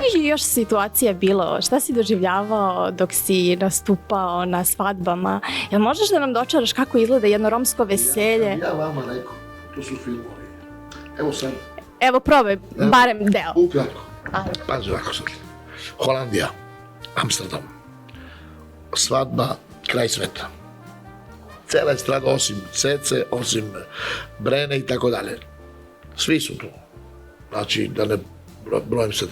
je još situacija bilo? Šta si doživljavao dok si nastupao na svadbama? Jel možeš da nam dočaraš kako izgleda jedno romsko veselje? Ja vama rekao, to su filmovi. Evo sad. Evo probaj, barem deo. Ukratko. Pazi ovako sad. Holandija, Amsterdam, svadba, kraj sveta. Cela estrada osim Cece, osim Brene i tako dalje. Svi su tu. Znači, da ne brojim sad,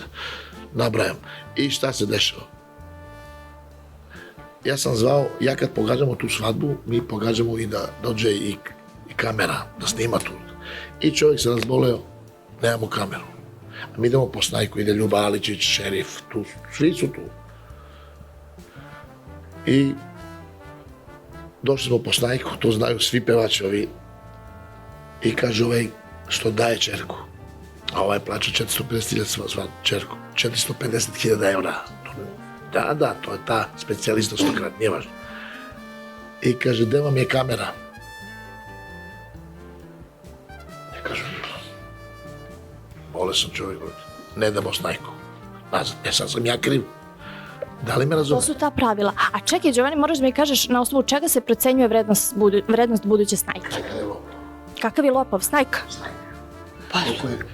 nabrajam. I šta se dešava? Ja sam zvao, ja kad pogađamo tu svadbu, mi pogađamo i da dođe i kamera, da snima tu. I čovjek se razboleo, nemamo kameru. A mi idemo po snajku, ide Ljuba Aličić, šerif, tu, svi su tu. I došli smo po snajku, to znaju svi pevači ovi. I kaže ovaj što daje čerku. A ovaj plaća 450.000 sva čerku. 450.000 evra. Da, to je ta specijalista 100-krat, nije važno. I kaže, gde vam je kamera? Ja kažem, bolesan čovjek, ne damo snajku. Nazad, sad sam ja kriv. Da li me razumije? To su ta pravila. A čekaj, Giovanni, moraš da mi kažeš na osnovu čega se procenjuje vrednost buduće snajke? Kakav je lopov? Kakav je lopov? Snajka?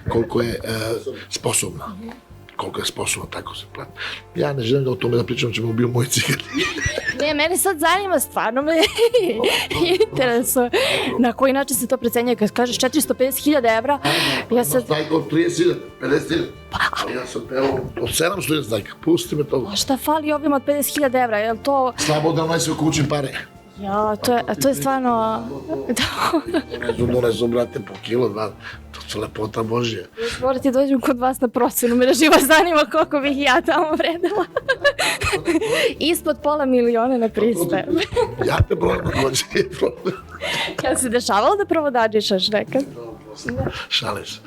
Koliko je sposobna. Koliko je sposobna, tako se plati. Ja ne želim da o tome da pričam, ćemo ubio moj cigar. Ne, mene sad zanima, stvarno me interesuje. Na koji način se to procenjuje? Kad kažeš 450.000 evra, ja sad... Snajka od 30.000, 50.000. Ali ja sam pevao od 700 snajka, pusti me to. A šta fali ovima od 50.000 evra, je li to... Slabo naj se okućim pare. Ja, to je stvarno... Donesu, brate, po kilo, dva. To su lepota Božja. Još morate dođem kod vas na procenu, me živo zanima koliko bih ja tamo vredila. Ispod $500.000 na pristaje. Ja te problem dođe. Kada se dešavalo da provodadžišaš nekad? Šalim se.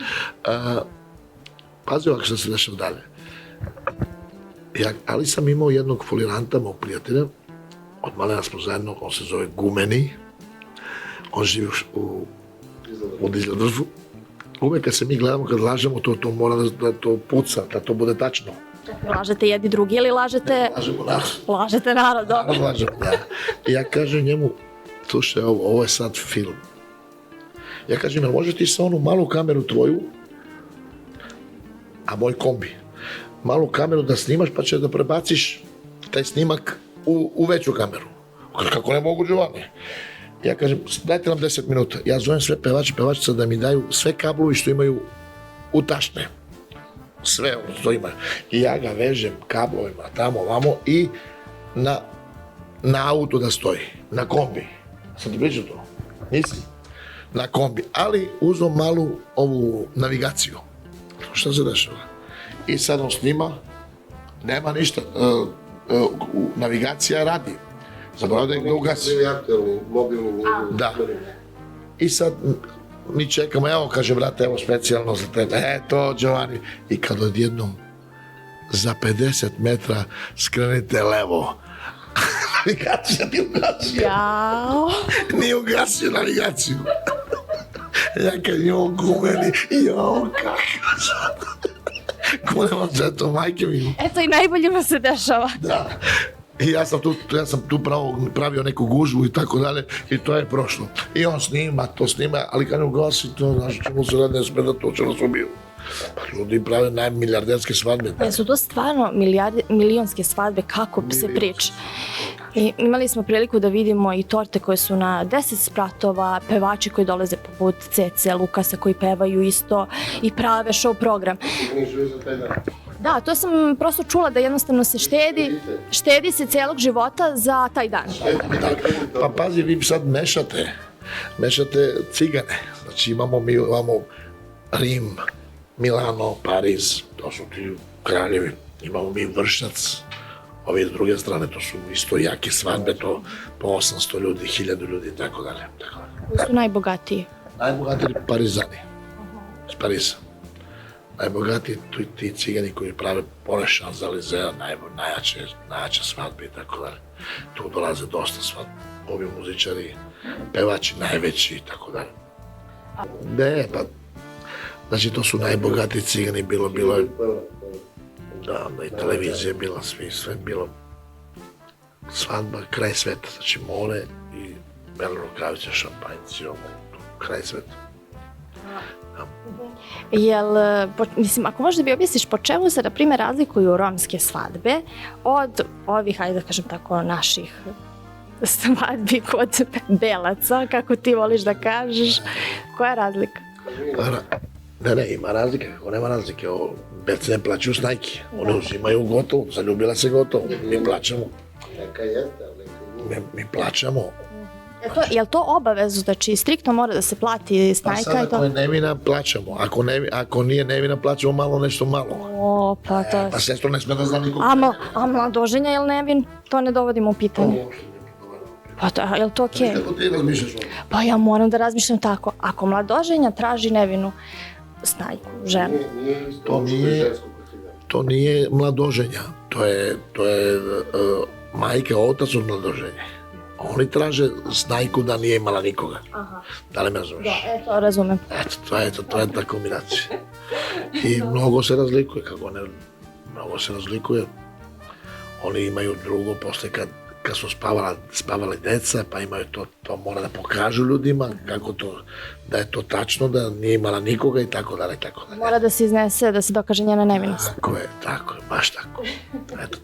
Pazi ovako što se dešava dalje. Ali sam imao jednog foliranta, mog prijatelja, od malena smo zajedno, on se zove Gumeni, on živi u Dizladržu. Uvek kad se mi gledamo, kad lažemo, to mora da to puca, da to bude tačno. Lažete jedni drugi ili lažete... Lažemo nas. Lažete narod, dobro. Lažemo, da. I ja kažem njemu, slušaj, ovo je sad film. Ja kažem, jel možeš ti sa onu malu kameru tvoju, a moj kombi, malu kameru da snimaš pa će da prebaciš taj snimak u veću kameru. Kako ne mogu, Giovanni? Ja kažem, dajte nam 10 minuta. Ja zovem sve pevačice da mi daju sve kablovi što imaju utašne. Sve ono što imaju. I ja ga vežem kablovima tamo, vamo i na auto da stoji. Na kombi. Sam ti pričao to? Nisi? Na kombi. Ali uzmem malu ovu navigaciju. Šta se dešava? I sad on snima, nema ništa. Navigacija radi. Zaboravim da ugasi. Da. I sad mi čekamo, evo kaže brate, evo specijalno za tebe. To, Giovanni. I kad odjednom za 50 metra skrenite levo. Navigacija nije ugasio. Jao. Nije ugasio navigaciju. Ja kad njom Gumeni, jao kako sad. Kunemo se to, majke mi. Eto i najboljima se dešava. Da. I ja sam tu pravio neku gužvu i tako dalje i to je prošlo. I on snima, ali kad ne ugasi to, znaš čemu se radi, ne sme da to će nas ubiju. Pa ljudi prave najmilijarderske svadbe. Su to stvarno milionske svadbe, kako se priča. I imali smo priliku da vidimo i torte koje su na 10 spratova, pevači koji dolaze poput Cece, Lukasa koji pevaju isto i prave show program. Da, to sam prosto čula da jednostavno se štedi se celog života za taj dan. Pa pazi, vi sad mešate cigane. Znači imamo Rim, Milano, Pariz, to su ti kraljevi. Imamo mi Vršac, ove s druge strane, to su isto jake svadbe, to po 800 ljudi, 1000 ljudi i tako dalje. Koji su najbogatiji? Najbogatiji Parizani, iz Pariza. Najbogatiji ti cigani koji prave pored Champs-Élysées, najjače svadbe i tako dalje. Tu dolaze dosta svadbe, ovi muzičari, pevači najveći i tako dalje. Ne, pa, znači to su najbogatiji cigani, bilo je Da, onda i televizija bila, sve bilo svadba, kraj sveta, znači mole i bela rukavica, šampanjci, kraj sveta. Mislim, ako možeš da mi objasniš po čemu se, na primjer, razlikuju romske svadbe od ovih, ajde da kažem tako, naših svadbi kod belaca, kako ti voliš da kažeš, koja je razlika? Ne, ima razlike, kako nema razlike, belci ne plaćaju snajke, one uzimaju gotovo, zaljubila se gotovo, mi plaćamo. Mi plaćamo. Je li to obavezu, znači striktno mora da se plati snajka i to? Pa sad ako je nevina, plaćamo, ako nije nevina, plaćamo malo, nešto malo. O, pa to... Pa sestro ne sme da zna nikog. A mladoženja ili nevin, to ne dovodimo u pitanje. Pa je li to okej? Kako ti razmišljaš o? Pa ja moram da razmišljam tako. Ako mladoženja traži nevinu snajku, ženu. To nije mladoženja, to je majka, otac od mladoženja. Oni traže snajku da nije imala nikoga. Da li me razumiješ? Da, to razumem. Eto, to je ta kombinacija. I mnogo se razlikuje, kako ne, mnogo se razlikuje. Oni imaju drugo, posle kad su spavali deca, pa imaju to mora da pokažu ljudima, kako to, da je to tačno, da nije imala nikoga i tako dalje, tako dalje. Mora da se iznese, da se dokaže njena nevinost. Tako je, baš tako. Eto.